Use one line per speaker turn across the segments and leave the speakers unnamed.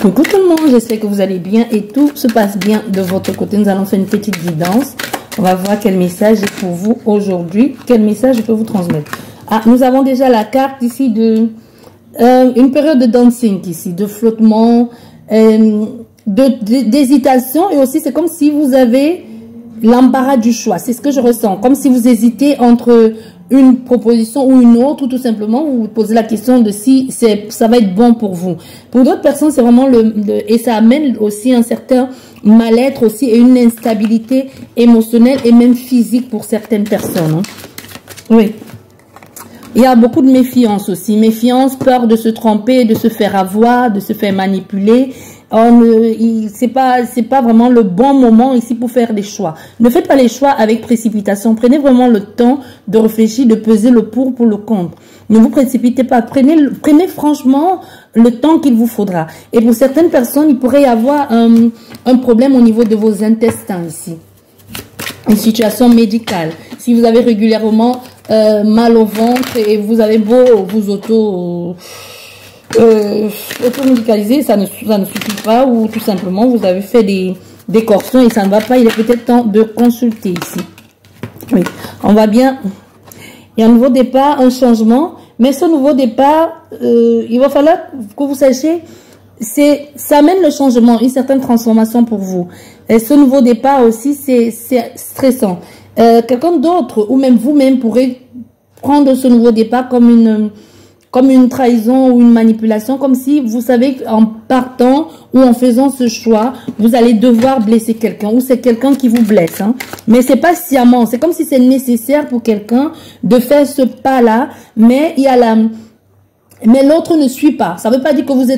Coucou tout le monde, j'espère que vous allez bien et tout se passe bien de votre côté. Nous allons faire une petite guidance. On va voir quel message est pour vous aujourd'hui. Quel message je peux vous transmettre. Ah, nous avons déjà la carte ici de une période de dancing ici, de flottement, d'hésitation, et aussi c'est comme si vous avez l'embarras du choix. C'est ce que je ressens, comme si vous hésitez entre une proposition ou une autre, ou tout simplement vous vous posez la question de si ça va être bon pour vous. Pour d'autres personnes, c'est vraiment et ça amène aussi un certain mal-être aussi et une instabilité émotionnelle et même physique pour certaines personnes. Hein. Oui. Il y a beaucoup de méfiance aussi. Méfiance, peur de se tromper, de se faire avoir, de se faire manipuler. C'est pas vraiment le bon moment ici pour faire des choix. Ne faites pas les choix avec précipitation. Prenez vraiment le temps de réfléchir, de peser le pour le contre. Ne vous précipitez pas. Prenez franchement le temps qu'il vous faudra. Et pour certaines personnes, il pourrait y avoir un problème au niveau de vos intestins ici. Une situation médicale. Si vous avez régulièrement mal au ventre et vous avez beau vous auto-médicaliser, ça ne suffit pas, ou tout simplement vous avez fait des corrections et ça ne va pas, il est peut-être temps de consulter ici. Oui, on va bien. Il y a un nouveau départ, un changement, mais ce nouveau départ, il va falloir que vous sachiez, ça amène le changement, une certaine transformation pour vous. Et ce nouveau départ aussi, c'est stressant. Quelqu'un d'autre, ou même vous-même, pourrez prendre ce nouveau départ comme une trahison ou une manipulation, comme si vous savez qu'en partant ou en faisant ce choix, vous allez devoir blesser quelqu'un, ou c'est quelqu'un qui vous blesse. Hein. Mais c'est pas sciemment, c'est comme si c'est nécessaire pour quelqu'un de faire ce pas-là, mais mais l'autre ne suit pas. Ça ne veut pas dire que vous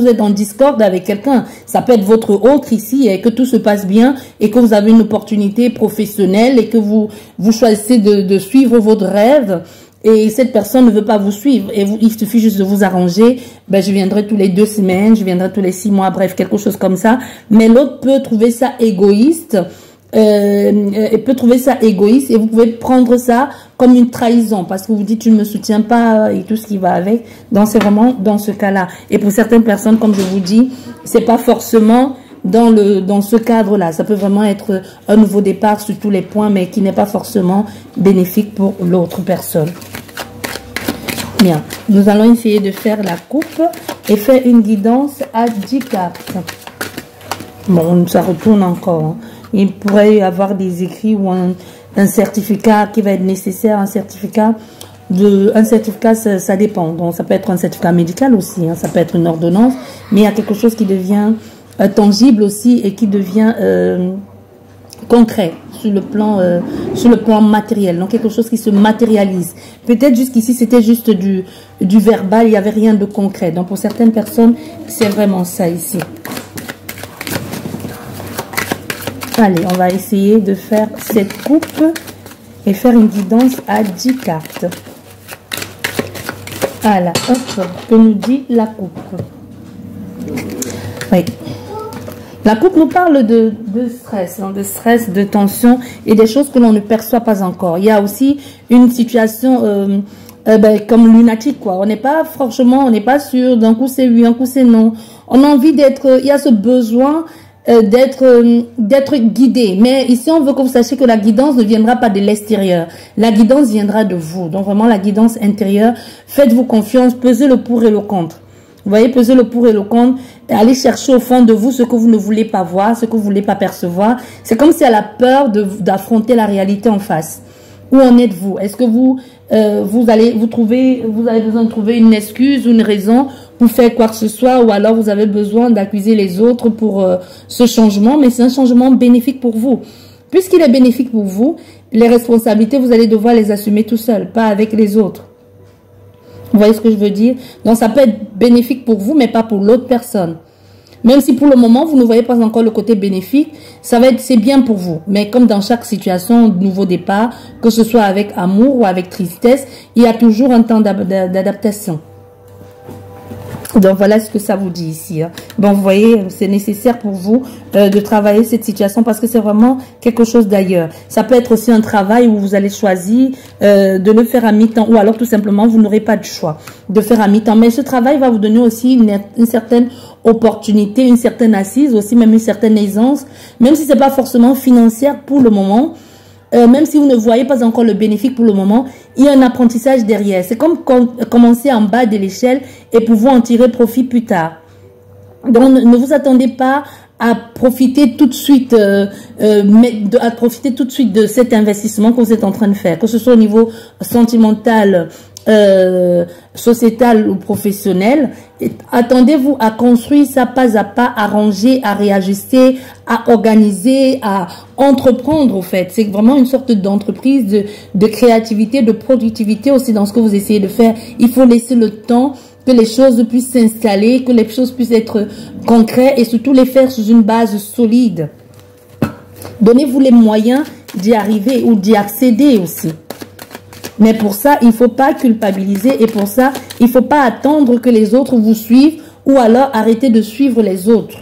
êtes en discorde avec quelqu'un. Ça peut être votre autre ici et que tout se passe bien et que vous avez une opportunité professionnelle et que vous choisissez de suivre votre rêve et cette personne ne veut pas vous suivre et il suffit juste de vous arranger. Ben, je viendrai tous les 2 semaines, je viendrai tous les 6 mois, bref, quelque chose comme ça. Mais l'autre peut trouver ça égoïste. Peut trouver ça égoïste et vous pouvez prendre ça comme une trahison parce que vous dites tu ne me soutiens pas et tout ce qui va avec. Donc c'est vraiment dans ce cas-là. Et pour certaines personnes, comme je vous dis, c'est pas forcément dans ce cadre-là. Ça peut vraiment être un nouveau départ sur tous les points, mais qui n'est pas forcément bénéfique pour l'autre personne. Bien, nous allons essayer de faire la coupe et faire une guidance à 10 cartes. Bon, ça retourne encore. Hein. Il pourrait y avoir des écrits ou un certificat qui va être nécessaire, un certificat, ça dépend. Donc, ça peut être un certificat médical aussi, hein, ça peut être une ordonnance, mais il y a quelque chose qui devient tangible aussi et qui devient concret sur le plan matériel. Donc, quelque chose qui se matérialise. Peut-être jusqu'ici, c'était juste du verbal, il n'y avait rien de concret. Donc, pour certaines personnes, c'est vraiment ça ici. Allez, on va essayer de faire cette coupe et faire une guidance à 10 cartes. Voilà, hop, que nous dit la coupe. Oui. La coupe nous parle de stress, hein, de tension et des choses que l'on ne perçoit pas encore. Il y a aussi une situation comme lunatique, quoi. On n'est pas franchement, on n'est pas sûr. D'un coup c'est oui, un coup c'est non. On a envie d'être, il y a ce besoin d'être guidé, mais ici on veut que vous sachiez que la guidance ne viendra pas de l'extérieur, la guidance viendra de vous. Donc vraiment la guidance intérieure, faites-vous confiance, pesez le pour et le contre. Vous voyez, pesez le pour et le contre, et allez chercher au fond de vous ce que vous ne voulez pas voir, ce que vous ne voulez pas percevoir. C'est comme si elle a peur d'affronter la réalité en face. Où en êtes-vous? Est-ce que vous avez besoin de trouver une excuse ou une raison pour faire quoi que ce soit, ou alors vous avez besoin d'accuser les autres pour ce changement, mais c'est un changement bénéfique pour vous. Puisqu'il est bénéfique pour vous, les responsabilités, vous allez devoir les assumer tout seul, pas avec les autres. Vous voyez ce que je veux dire? Donc ça peut être bénéfique pour vous, mais pas pour l'autre personne. Même si pour le moment, vous ne voyez pas encore le côté bénéfique, c'est bien pour vous. Mais comme dans chaque situation, nouveau départ, que ce soit avec amour ou avec tristesse, il y a toujours un temps d'adaptation. Donc voilà ce que ça vous dit ici. Hein. Bon, vous voyez, c'est nécessaire pour vous de travailler cette situation parce que c'est vraiment quelque chose d'ailleurs. Ça peut être aussi un travail où vous allez choisir de le faire à mi-temps ou alors tout simplement vous n'aurez pas de choix de faire à mi-temps. Mais ce travail va vous donner aussi une certaine opportunité, une certaine assise, aussi même une certaine aisance, même si c'est pas forcément financière pour le moment. Même si vous ne voyez pas encore le bénéfice pour le moment, il y a un apprentissage derrière. C'est comme commencer en bas de l'échelle et pouvoir en tirer profit plus tard. Donc, ne vous attendez pas à profiter tout de suite, à profiter tout de suite de cet investissement que vous êtes en train de faire, que ce soit au niveau sentimental, sociétal ou professionnel. Attendez-vous à construire ça pas à pas, à ranger, à réajuster, à organiser, à entreprendre au fait. C'est vraiment une sorte d'entreprise, de créativité, de productivité aussi dans ce que vous essayez de faire. Il faut laisser le temps que les choses puissent s'installer, que les choses puissent être concrètes et surtout les faire sur une base solide. Donnez-vous les moyens d'y arriver ou d'y accéder aussi. Mais pour ça, il ne faut pas culpabiliser et pour ça, il ne faut pas attendre que les autres vous suivent ou alors arrêter de suivre les autres.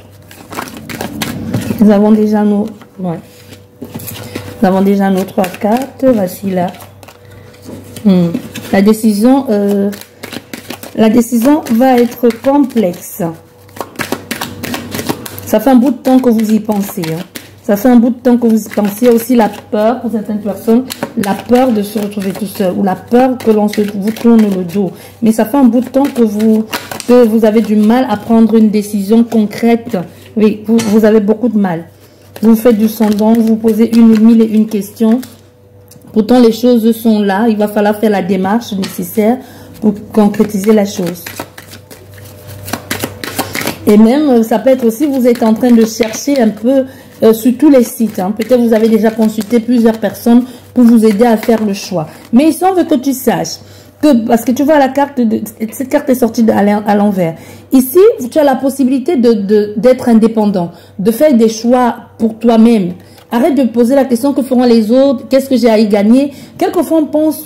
Nous avons déjà nos... Ouais. Nous avons déjà nos 3 cartes. Voici là. La décision va être complexe. Ça fait un bout de temps que vous y pensez. Hein. Ça fait un bout de temps que vous y pensez. Il y a aussi la peur pour certaines personnes, la peur de se retrouver tout seul ou la peur que l'on vous tourne le dos. Mais ça fait un bout de temps que vous avez du mal à prendre une décision concrète. Oui, vous avez beaucoup de mal. Vous faites du semblant, vous posez mille et une questions. Pourtant, les choses sont là. Il va falloir faire la démarche nécessaire pour concrétiser la chose. Et même, ça peut être aussi, vous êtes en train de chercher un peu sur tous les sites. Hein. Peut-être vous avez déjà consulté plusieurs personnes pour vous aider à faire le choix. Mais il semble que tu saches que, parce que tu vois la carte, cette carte est sortie à l'envers. Ici, tu as la possibilité d'être indépendant, de faire des choix pour toi-même. Arrête de poser la question que feront les autres, qu'est-ce que j'ai à y gagner. Quelquefois, on pense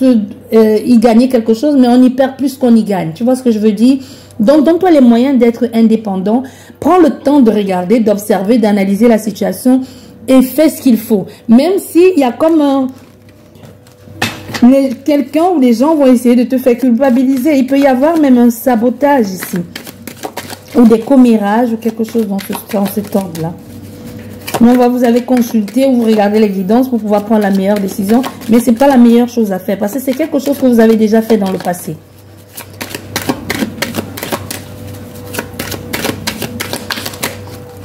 y gagner quelque chose, mais on y perd plus qu'on y gagne. Tu vois ce que je veux dire? Donc, donne-toi les moyens d'être indépendant. Prends le temps de regarder, d'observer, d'analyser la situation et fais ce qu'il faut. Même s'il y a comme quelqu'un ou les gens vont essayer de te faire culpabiliser. Il peut y avoir même un sabotage ici. Ou des commérages ou quelque chose dans cet ordre-là. Vous avez consulté ou vous regardez les guidances pour pouvoir prendre la meilleure décision. Mais ce n'est pas la meilleure chose à faire parce que c'est quelque chose que vous avez déjà fait dans le passé.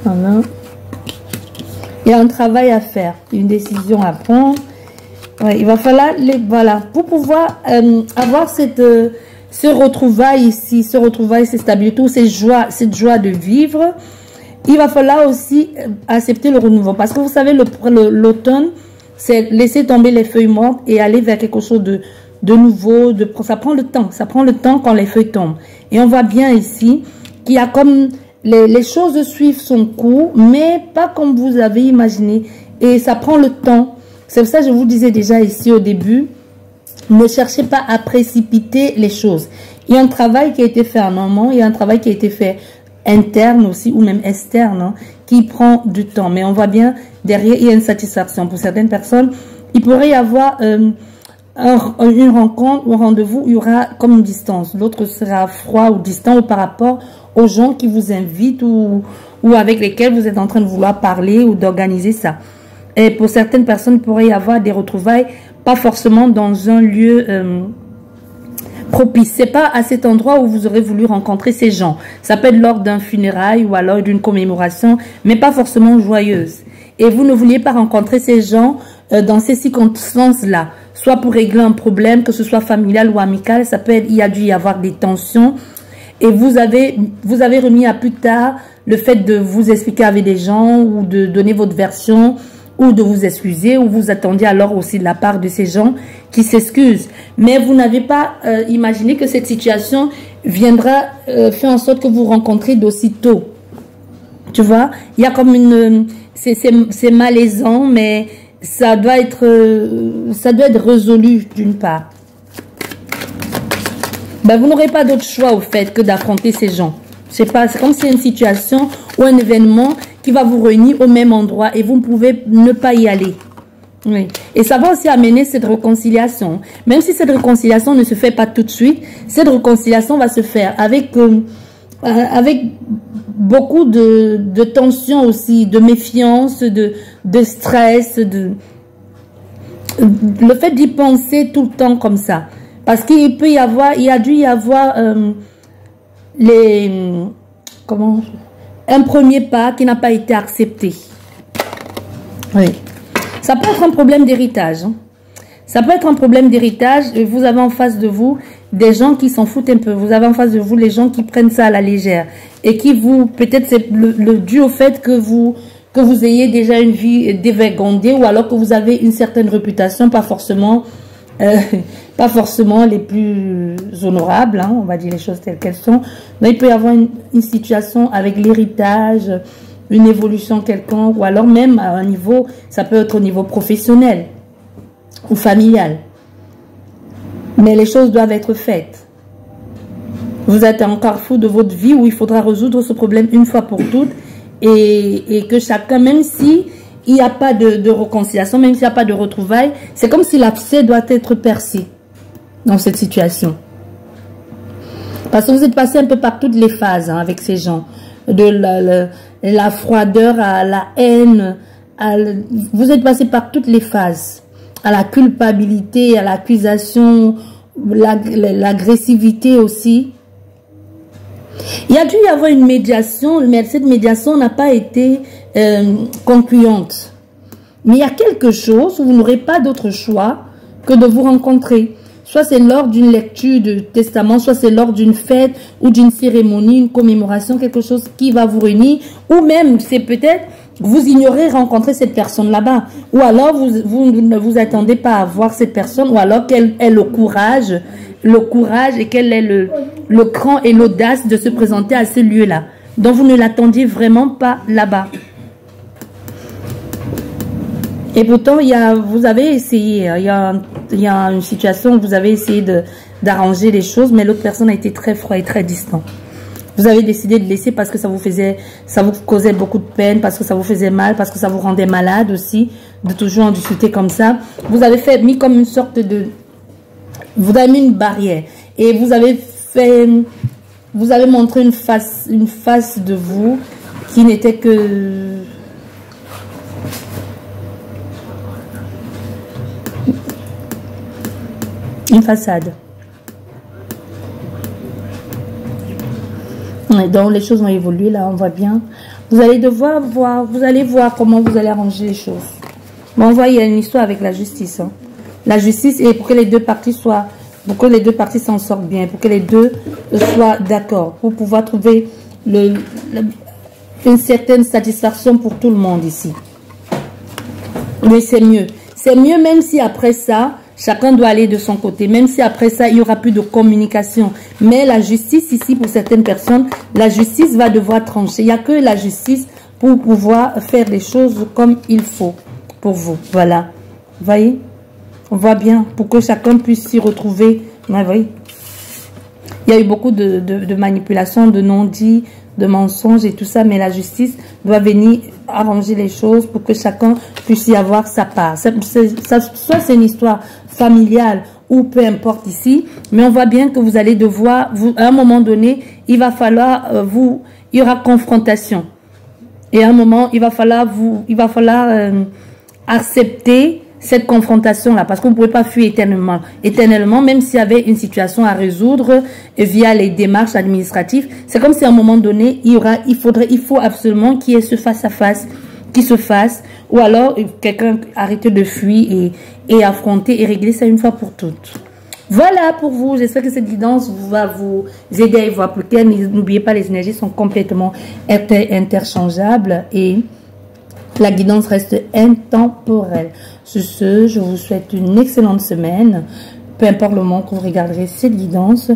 Voilà. Il y a un travail à faire, une décision à prendre. Ouais, il va falloir, voilà, pour pouvoir avoir ce retrouvail ici, cette stabilité, cette joie de vivre, il va falloir aussi accepter le renouveau. Parce que vous savez, l'automne, c'est laisser tomber les feuilles mortes et aller vers quelque chose de nouveau. Ça prend le temps quand les feuilles tombent. Et on voit bien ici qu'il y a comme... Les choses suivent son cours, mais pas comme vous avez imaginé. Et ça prend le temps. C'est pour ça que je vous disais déjà ici au début, ne cherchez pas à précipiter les choses. Il y a un travail qui a été fait en amont, il y a un travail qui a été fait interne aussi, ou même externe, hein, qui prend du temps. Mais on voit bien, derrière, il y a une satisfaction. Pour certaines personnes, il pourrait y avoir une rencontre ou un rendez-vous, il y aura comme une distance. L'autre sera froid ou distant ou par rapport aux gens qui vous invitent ou avec lesquels vous êtes en train de vouloir parler ou d'organiser ça. Et pour certaines personnes, il pourrait y avoir des retrouvailles, pas forcément dans un lieu propice. C'est pas à cet endroit où vous aurez voulu rencontrer ces gens. Ça peut être lors d'un funérail ou alors d'une commémoration, mais pas forcément joyeuse. Et vous ne vouliez pas rencontrer ces gens dans ces circonstances-là, soit pour régler un problème, que ce soit familial ou amical. Ça peut être, il y a dû y avoir des tensions. Et vous avez remis à plus tard le fait de vous expliquer avec des gens ou de donner votre version ou de vous excuser ou vous attendiez alors aussi de la part de ces gens qui s'excusent. Mais vous n'avez pas imaginé que cette situation viendra faire en sorte que vous rencontrez d'aussitôt. Tu vois, il y a comme une... C'est malaisant, mais ça doit être résolu d'une part. Ben, vous n'aurez pas d'autre choix au fait que d'affronter ces gens. C'est pas, c'est comme si une situation ou un événement qui va vous réunir au même endroit et vous ne pouvez ne pas y aller. Oui. Et ça va aussi amener cette réconciliation. Même si cette réconciliation ne se fait pas tout de suite, cette réconciliation va se faire avec beaucoup de tension aussi, de méfiance, de stress, le fait d'y penser tout le temps comme ça. Parce qu'il peut y avoir, il a dû y avoir un premier pas qui n'a pas été accepté. Oui. Ça peut être un problème d'héritage. Hein. Ça peut être un problème d'héritage. Vous avez en face de vous des gens qui s'en foutent un peu. Vous avez en face de vous les gens qui prennent ça à la légère. Et qui vous, peut-être c'est le dû au fait que vous ayez déjà une vie dévergondée ou alors que vous avez une certaine réputation, pas forcément les plus honorables, hein, on va dire les choses telles qu'elles sont. Mais il peut y avoir une situation avec l'héritage, une évolution quelconque, ou alors même à un niveau, ça peut être au niveau professionnel ou familial. Mais les choses doivent être faites. Vous êtes en carrefour de votre vie où il faudra résoudre ce problème une fois pour toutes et que chacun, même si il n'y a pas de réconciliation, même s'il n'y a pas de retrouvailles, c'est comme si l'abcès doit être percé dans cette situation. Parce que vous êtes passé un peu par toutes les phases hein, avec ces gens. De la froideur à la haine. Vous êtes passé par toutes les phases. À la culpabilité, à l'accusation, l'agressivité aussi. Il y a dû y avoir une médiation, mais cette médiation n'a pas été concluante. Mais il y a quelque chose où vous n'aurez pas d'autre choix que de vous rencontrer. Soit c'est lors d'une lecture de testament, soit c'est lors d'une fête ou d'une cérémonie, une commémoration, quelque chose qui va vous réunir. Ou même, c'est peut-être, vous ignorez rencontrer cette personne là-bas. Ou alors, vous ne vous attendez pas à voir cette personne, ou alors qu'elle ait le courage et qu'elle ait le cran et l'audace de se présenter à ce lieu-là. Donc, vous ne l'attendiez vraiment pas là-bas. Et pourtant, vous avez essayé, il y a une situation où vous avez essayé d'arranger les choses, mais l'autre personne a été très froid et très distant. Vous avez décidé de laisser parce que ça vous causait beaucoup de peine, parce que ça vous faisait mal, parce que ça vous rendait malade aussi, de toujours en discuter comme ça. Vous avez mis comme une sorte vous avez mis une barrière et vous avez montré une face de vous qui n'était que une façade. Donc les choses vont évoluer là, on voit bien. Vous allez devoir voir, vous allez voir comment vous allez arranger les choses. Mais on voit il y a une histoire avec la justice. Hein. La justice et pour que les deux parties s'en sortent bien, pour que les deux soient d'accord, pour pouvoir trouver une certaine satisfaction pour tout le monde ici. Mais c'est mieux. C'est mieux même si après ça, chacun doit aller de son côté. Même si après ça, il n'y aura plus de communication. Mais la justice ici, pour certaines personnes, la justice va devoir trancher. Il n'y a que la justice pour pouvoir faire les choses comme il faut pour vous. Voilà. Vous voyez? On voit bien pour que chacun puisse s'y retrouver. Vous voyez? Il y a eu beaucoup de manipulations, de non-dits, de mensonges et tout ça. Mais la justice doit venir arranger les choses pour que chacun puisse y avoir sa part. Soit c'est une histoire familiale ou peu importe ici, mais on voit bien que vous allez devoir, à un moment donné, il va falloir il y aura confrontation. Et à un moment, il va falloir accepter cette confrontation-là, parce qu'on ne pouvait pas fuir éternellement, même s'il y avait une situation à résoudre via les démarches administratives. C'est comme si à un moment donné, il faut absolument qu'il y ait ce face-à-face qui se fasse, ou alors quelqu'un arrête de fuir et affronter et régler ça une fois pour toutes. Voilà pour vous, j'espère que cette guidance va vous aider à y voir plus clair. N'oubliez pas, les énergies sont complètement interchangeables et la guidance reste intemporelle. Sur ce, je vous souhaite une excellente semaine. Peu importe le moment que vous regarderez cette guidance.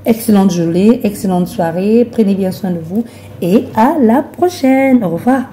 Excellente journée, excellente soirée. Prenez bien soin de vous et à la prochaine. Au revoir.